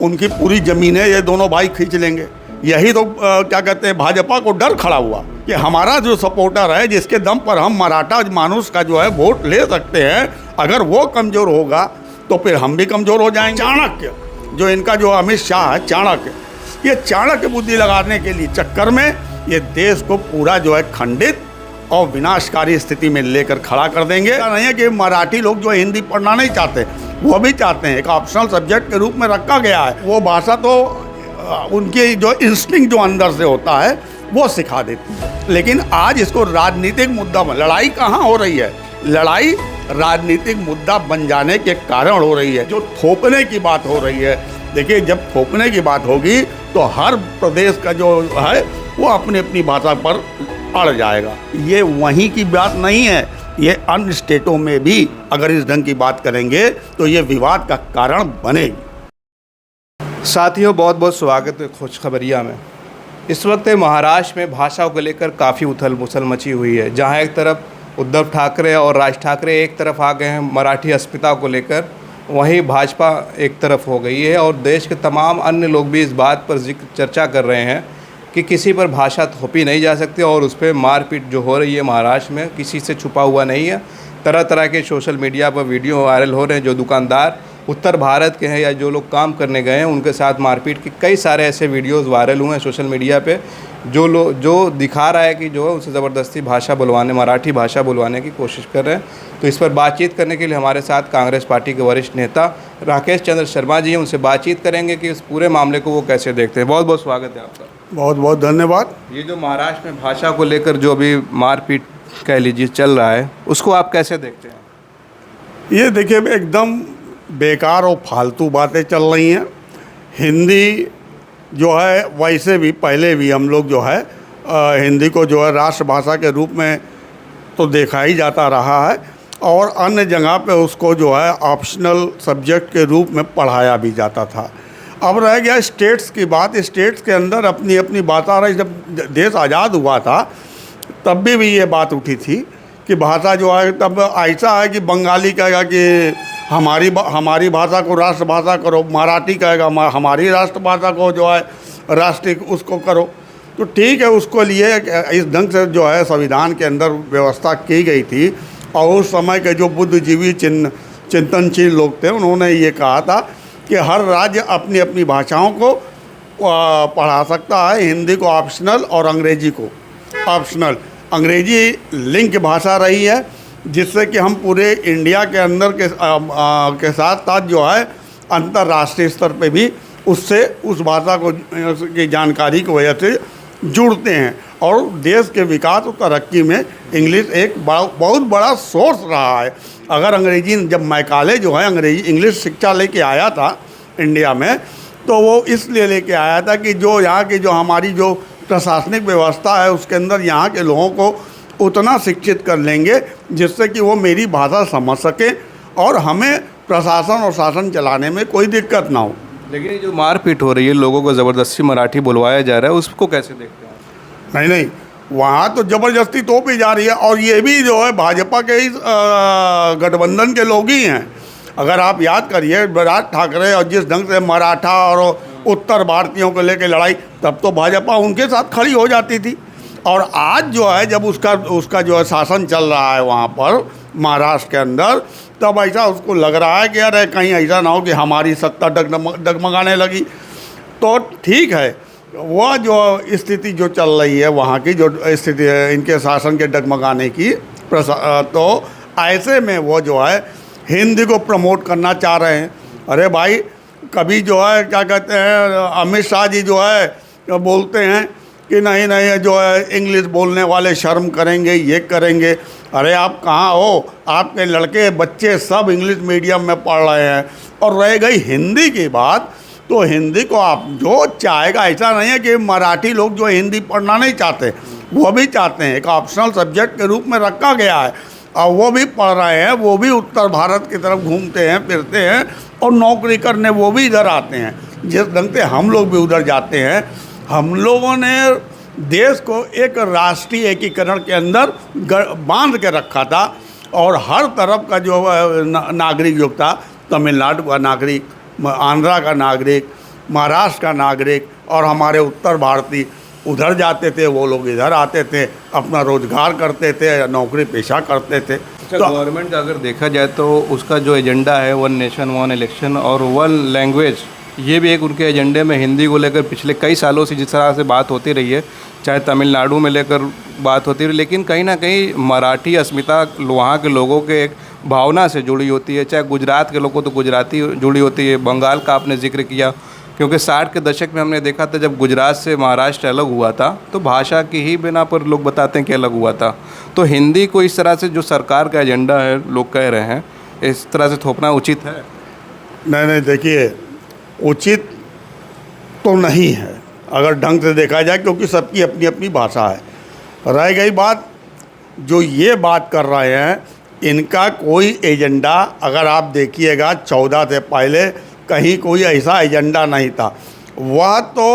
उनकी पूरी ज़मीनें ये दोनों भाई खींच लेंगे। यही तो क्या कहते हैं, भाजपा को डर खड़ा हुआ कि हमारा जो सपोर्टर है, जिसके दम पर हम मराठा मानुस का जो है वोट ले सकते हैं, अगर वो कमज़ोर होगा तो फिर हम भी कमज़ोर हो जाएंगे। चाणक्य जो इनका जो अमित शाह है, चाणक्य, ये चाणक्य बुद्धि लगाने के लिए चक्कर में ये देश को पूरा जो है खंडित और विनाशकारी स्थिति में लेकर खड़ा कर देंगे। नहीं है कि मराठी लोग जो हिंदी पढ़ना नहीं चाहते, वो भी चाहते हैं, एक ऑप्शनल सब्जेक्ट के रूप में रखा गया है। वो भाषा तो उनकी जो इंस्टिंक्ट जो अंदर से होता है वो सिखा देती है। लेकिन आज इसको राजनीतिक मुद्दा, लड़ाई कहाँ हो रही है, लड़ाई राजनीतिक मुद्दा बन जाने के कारण हो रही है। जो थोपने की बात हो रही है, देखिए जब थोपने की बात होगी तो हर प्रदेश का जो है वो अपनी अपनी भाषा पर अड़ जाएगा। ये वहीं की बात नहीं है, ये अन्य स्टेटों में भी अगर इस ढंग की बात करेंगे तो ये विवाद का कारण बनेगी। साथियों, बहुत बहुत स्वागत है खुशखबरिया में। इस वक्त महाराष्ट्र में भाषा को लेकर काफ़ी उथल पुथल मची हुई है। जहां एक तरफ उद्धव ठाकरे और राज ठाकरे एक तरफ आ गए हैं मराठी अस्मिता को लेकर, वहीं भाजपा एक तरफ हो गई है और देश के तमाम अन्य लोग भी इस बात पर चर्चा कर रहे हैं कि किसी पर भाषा थोपी नहीं जा सकती और उस पर मारपीट जो हो रही है महाराष्ट्र में किसी से छुपा हुआ नहीं है। तरह तरह के सोशल मीडिया पर वीडियो वायरल हो रहे हैं। जो दुकानदार उत्तर भारत के हैं या जो लोग काम करने गए हैं उनके साथ मारपीट के कई सारे ऐसे वीडियोस वायरल हुए हैं सोशल मीडिया पे, जो दिखा रहा है कि जो है उसे ज़बरदस्ती भाषा बुलवाने, मराठी भाषा बुलवाने की कोशिश कर रहे हैं। तो इस पर बातचीत करने के लिए हमारे साथ कांग्रेस पार्टी के वरिष्ठ नेता राकेश चंद्र शर्मा जी हैं। उनसे बातचीत करेंगे कि इस पूरे मामले को वो कैसे देखते हैं। बहुत बहुत स्वागत है आपका। बहुत बहुत धन्यवाद। ये जो महाराष्ट्र में भाषा को लेकर जो अभी मारपीट कह लीजिए चल रहा है, उसको आप कैसे देखते हैं? ये देखिए एकदम बेकार और फालतू बातें चल रही हैं। हिंदी जो है वैसे भी पहले भी हम लोग जो है हिंदी को जो है राष्ट्रभाषा के रूप में तो देखा ही जाता रहा है और अन्य जगह पे उसको जो है ऑप्शनल सब्जेक्ट के रूप में पढ़ाया भी जाता था। अब रह गया स्टेट्स की बात। स्टेट्स के अंदर अपनी अपनी भाषा रही। जब देश आज़ाद हुआ था तब भी ये बात उठी थी कि भाषा जो है, तब ऐसा है कि बंगाली कहेगा कि हमारी भाषा को राष्ट्रभाषा करो, मराठी कहेगा हमारी राष्ट्रभाषा को जो है राष्ट्रीय उसको करो। तो ठीक है, उसको लिए इस ढंग से जो है संविधान के अंदर व्यवस्था की गई थी। और उस समय के जो बुद्धिजीवी चिंतनशील लोग थे, उन्होंने ये कहा था कि हर राज्य अपनी अपनी भाषाओं को पढ़ा सकता है, हिंदी को ऑप्शनल और अंग्रेजी को ऑप्शनल। अंग्रेजी लिंक भाषा रही है जिससे कि हम पूरे इंडिया के अंदर के साथ साथ जो है अंतर्राष्ट्रीय स्तर पे भी उससे उस भाषा को की जानकारी की वजह से जुड़ते हैं। और देश के विकास और तरक्की में इंग्लिश एक बहुत बड़ा सोर्स रहा है। अगर अंग्रेजी, जब मैकाले जो है इंग्लिश शिक्षा लेके आया था इंडिया में, तो वो इसलिए लेके आया था कि जो यहाँ की जो हमारी जो प्रशासनिक व्यवस्था है उसके अंदर यहाँ के लोगों को उतना शिक्षित कर लेंगे जिससे कि वो मेरी भाषा समझ सकें और हमें प्रशासन और शासन चलाने में कोई दिक्कत ना हो। लेकिन जो मारपीट हो रही है, लोगों को ज़बरदस्ती मराठी बुलवाया जा रहा है, उसको कैसे देखते हैं? नहीं, वहाँ तो ज़बरदस्ती तोपी जा रही है और ये भी जो है भाजपा के ही गठबंधन के लोग ही हैं। अगर आप याद करिए राज ठाकरे और जिस ढंग से मराठा और उत्तर भारतीयों को लेकर लड़ाई, तब तो भाजपा उनके साथ खड़ी हो जाती थी। और आज जो है जब उसका जो है शासन चल रहा है वहाँ पर महाराष्ट्र के अंदर, तब ऐसा उसको लग रहा है कि अरे कहीं ऐसा ना हो कि हमारी सत्ता डगमगाने लगी। तो ठीक है, वह जो स्थिति जो चल रही है वहाँ की जो स्थिति है इनके शासन के डगमगाने की, तो ऐसे में वो जो है हिंदी को प्रमोट करना चाह रहे हैं। अरे भाई, कभी जो है क्या कहते हैं अमित शाह जी जो है बोलते हैं कि नहीं जो है इंग्लिश बोलने वाले शर्म करेंगे, ये करेंगे। अरे आप कहाँ हो? आपके लड़के बच्चे सब इंग्लिश मीडियम में पढ़ रहे हैं। और रह गई हिंदी की बात, तो हिंदी को आप जो चाहेगा, ऐसा नहीं है कि मराठी लोग जो हिंदी पढ़ना नहीं चाहते, वो भी चाहते हैं। एक ऑप्शनल सब्जेक्ट के रूप में रखा गया है और वो भी पढ़ रहे हैं। वो भी उत्तर भारत की तरफ घूमते हैं फिरते हैं और नौकरी करने वो भी इधर आते हैं। जिस ढंग से हम लोग भी उधर जाते हैं, हम लोगों ने देश को एक राष्ट्रीय एकीकरण के अंदर बांध के रखा था और हर तरफ का जो नागरिक जो था, तमिलनाडु का नागरिक, आंध्रा का नागरिक महाराष्ट्र का नागरिक और हमारे उत्तर भारतीय उधर जाते थे, वो लोग इधर आते थे, अपना रोजगार करते थे, नौकरी पेशा करते थे। अच्छा, गवर्नमेंट का अगर देखा जाए तो उसका जो एजेंडा है वन नेशन वन इलेक्शन और वन लैंग्वेज, ये भी एक उनके एजेंडे में हिंदी को लेकर पिछले कई सालों से जिस तरह से बात होती रही है, चाहे तमिलनाडु में लेकर बात होती रही, लेकिन कहीं ना कहीं मराठी अस्मिता वहाँ के लोगों के एक भावना से जुड़ी होती है। चाहे गुजरात के लोगों तो गुजराती जुड़ी होती है, बंगाल का आपने जिक्र किया, क्योंकि 60 के दशक में हमने देखा था जब गुजरात से महाराष्ट्र अलग हुआ था तो भाषा की ही बिना पर लोग बताते हैं कि अलग हुआ था। तो हिंदी को इस तरह से जो सरकार का एजेंडा है, लोग कह रहे हैं, इस तरह से थोपना उचित है? नहीं, देखिए, उचित तो नहीं है अगर ढंग से देखा जाए, क्योंकि सबकी अपनी अपनी भाषा है। रह गई बात, जो ये बात कर रहे हैं, इनका कोई एजेंडा अगर आप देखिएगा 14 से पहले कहीं कोई ऐसा एजेंडा नहीं था। वह तो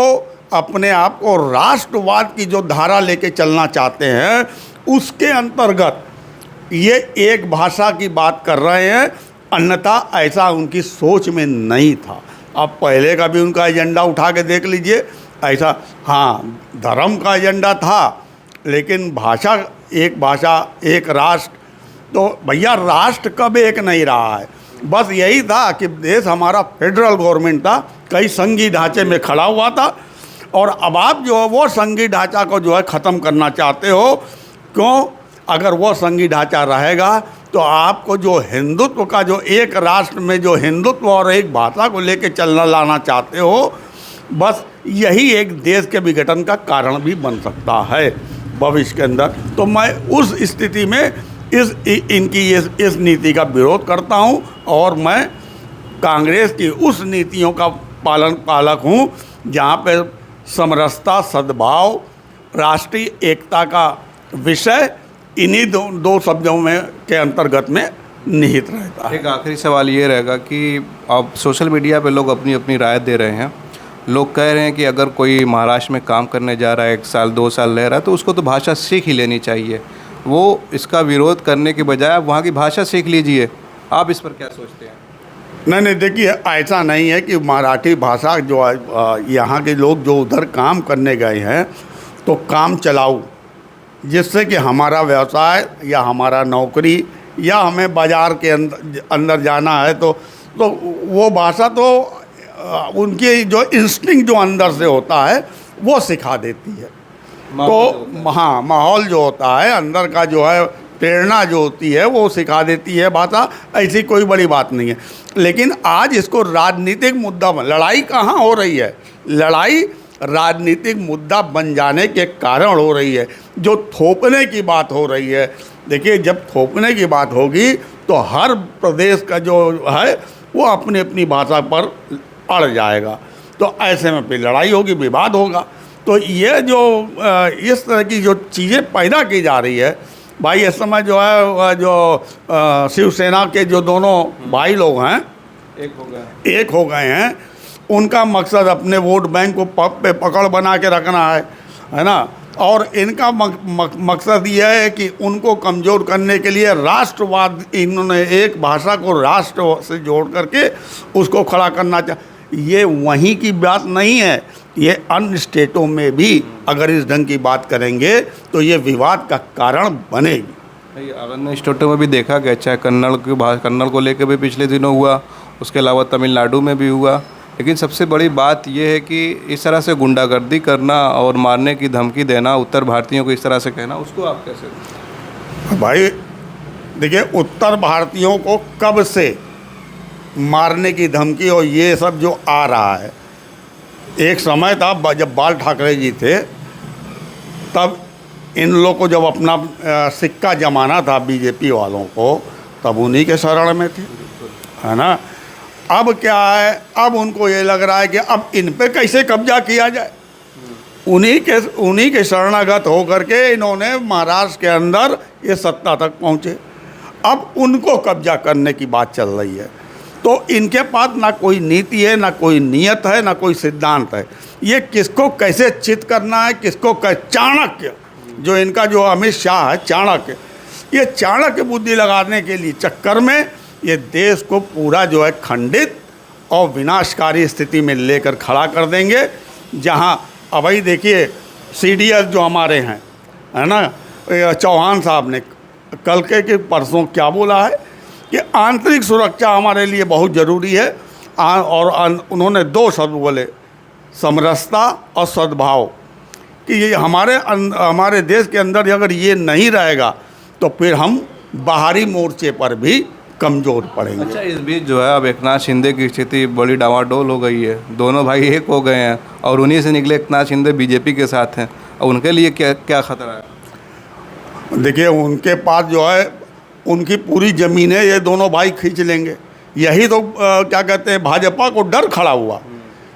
अपने आप को राष्ट्रवाद की जो धारा लेके चलना चाहते हैं, उसके अंतर्गत ये एक भाषा की बात कर रहे हैं, अन्यथा ऐसा उनकी सोच में नहीं था। अब पहले का भी उनका एजेंडा उठा के देख लीजिए, ऐसा हाँ धर्म का एजेंडा था, लेकिन भाषा एक राष्ट्र, तो भैया राष्ट्र कब एक नहीं रहा है। बस यही था कि देश हमारा फेडरल गवर्नमेंट था, कई संघीय ढांचे में खड़ा हुआ था, और अब आप जो है वो संघीय ढांचा को जो है ख़त्म करना चाहते हो। क्यों? अगर वो संघीय ढांचा रहेगा तो आपको जो हिंदुत्व का, जो एक राष्ट्र में जो हिंदुत्व और एक भाषा को लेके चलना लाना चाहते हो, बस यही एक देश के विघटन का कारण भी बन सकता है भविष्य के अंदर। तो मैं उस स्थिति में इनकी इस नीति का विरोध करता हूं, और मैं कांग्रेस की उस नीतियों का पालक हूं जहां पे समरसता, सद्भाव, राष्ट्रीय एकता का विषय इन्हीं दो शब्दों में के अंतर्गत में निहित रहता है। एक आखिरी सवाल ये रहेगा कि अब सोशल मीडिया पे लोग अपनी अपनी राय दे रहे हैं। लोग कह रहे हैं कि अगर कोई महाराष्ट्र में काम करने जा रहा है, 1 साल 2 साल रह रहा है, तो उसको तो भाषा सीख ही लेनी चाहिए। वो इसका विरोध करने के बजाय आप वहाँ की भाषा सीख लीजिए। आप इस पर क्या सोचते हैं? नहीं, देखिए, ऐसा नहीं है कि मराठी भाषा जो यहाँ के लोग जो उधर काम करने गए हैं तो काम चलाऊ, जिससे कि हमारा व्यवसाय या हमारा नौकरी या हमें बाज़ार के अंदर जाना है तो वो भाषा तो उनकी जो इंस्टिंक्ट जो अंदर से होता है वो सिखा देती है। तो हाँ, माहौल जो होता है अंदर का, जो है प्रेरणा जो होती है, वो सिखा देती है भाषा। ऐसी कोई बड़ी बात नहीं है। लेकिन आज इसको राजनीतिक मुद्दा लड़ाई कहाँ हो रही है? लड़ाई राजनीतिक मुद्दा बन जाने के कारण हो रही है। जो थोपने की बात हो रही है, देखिए, जब थोपने की बात होगी तो हर प्रदेश का जो है वो अपनी अपनी भाषा पर अड़ जाएगा, तो ऐसे में फिर लड़ाई होगी, विवाद होगा। तो ये जो इस तरह की जो चीज़ें पैदा की जा रही है, भाई इस समय जो है जो शिवसेना के जो दोनों भाई लोग हैं एक हो गए हैं, उनका मकसद अपने वोट बैंक को पे पकड़ बना के रखना है ना। और इनका मकसद ये है कि उनको कमज़ोर करने के लिए राष्ट्रवाद, इन्होंने एक भाषा को राष्ट्र से जोड़ करके उसको खड़ा करना ये वहीं की बात नहीं है। ये अन्य स्टेटों में भी अगर इस ढंग की बात करेंगे तो ये विवाद का कारण बनेगी। अन्य स्टेटों में भी देखा गया, चाहे कन्नड़ को लेकर भी पिछले दिनों हुआ, उसके अलावा तमिलनाडु में भी हुआ। लेकिन सबसे बड़ी बात यह है कि इस तरह से गुंडागर्दी करना और मारने की धमकी देना, उत्तर भारतीयों को इस तरह से कहना, उसको आप कैसे? भाई देखिए, उत्तर भारतीयों को कब से मारने की धमकी और ये सब जो आ रहा है, एक समय था जब बाल ठाकरे जी थे, तब इन लोगों को जब अपना सिक्का जमाना था बीजेपी वालों को, तब उन्हीं के शरण में थे, है ना। अब क्या है, अब उनको ये लग रहा है कि अब इन पे कैसे कब्जा किया जाए। उन्हीं के शरणागत होकर के इन्होंने महाराष्ट्र के अंदर ये सत्ता तक पहुँचे। अब उनको कब्जा करने की बात चल रही है। तो इनके पास ना कोई नीति है, ना कोई नियत है, ना कोई सिद्धांत है। ये किसको कैसे चित करना है, किसको चाणक्य, जो इनका जो अमित शाह है, चाणक्य, ये चाणक्य बुद्धि लगाने के लिए चक्कर में ये देश को पूरा जो है खंडित और विनाशकारी स्थिति में लेकर खड़ा कर देंगे। जहां अभी देखिए CDS जो हमारे हैं, है ना, चौहान साहब ने कल के परसों क्या बोला है कि आंतरिक सुरक्षा हमारे लिए बहुत ज़रूरी है। और उन्होंने 2 शब्द बोले, समरसता और सद्भाव, कि ये हमारे देश के अंदर अगर ये नहीं रहेगा तो फिर हम बाहरी मोर्चे पर भी कमज़ोर पड़ेंगे। अच्छा, इस बीच जो है अब एकनाथ शिंदे की स्थिति बड़ी डामाडोल हो गई है। दोनों भाई एक हो गए हैं और उन्हीं से निकले एकनाथ शिंदे बीजेपी के साथ हैं। और उनके लिए क्या क्या खतरा है? देखिए, उनके पास जो है उनकी पूरी ज़मीन है, ये दोनों भाई खींच लेंगे। यही तो क्या कहते हैं, भाजपा को डर खड़ा हुआ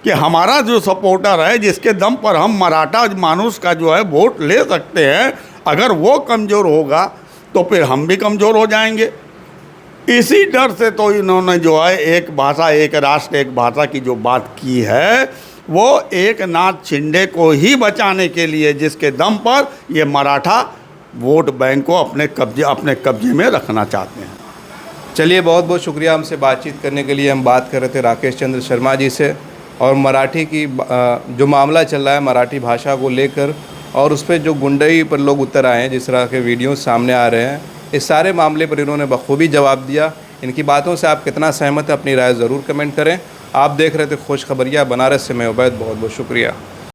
कि हमारा जो सपोर्टर है, जिसके दम पर हम मराठा मानुष का जो है वोट ले सकते हैं, अगर वो कमज़ोर होगा तो फिर हम भी कमज़ोर हो जाएंगे। इसी डर से तो इन्होंने जो है एक भाषा एक राष्ट्र एक भाषा की जो बात की है, वो एकनाथ शिंदे को ही बचाने के लिए, जिसके दम पर ये मराठा वोट बैंक को अपने कब्जे में रखना चाहते हैं। चलिए, बहुत बहुत शुक्रिया हमसे बातचीत करने के लिए। हम बात कर रहे थे राकेश चंद्र शर्मा जी से, और मराठी की जो मामला चल रहा है मराठी भाषा को लेकर, और उस पर जो गुंडई पर लोग उतर आए हैं, जिस तरह के वीडियो सामने आ रहे हैं, इस सारे मामले पर इन्होंने बखूबी जवाब दिया। इनकी बातों से आप कितना सहमत हैं, अपनी राय ज़रूर कमेंट करें। आप देख रहे थे खुश खबरिया बनारस से, मैं उबैद, बहुत बहुत शुक्रिया।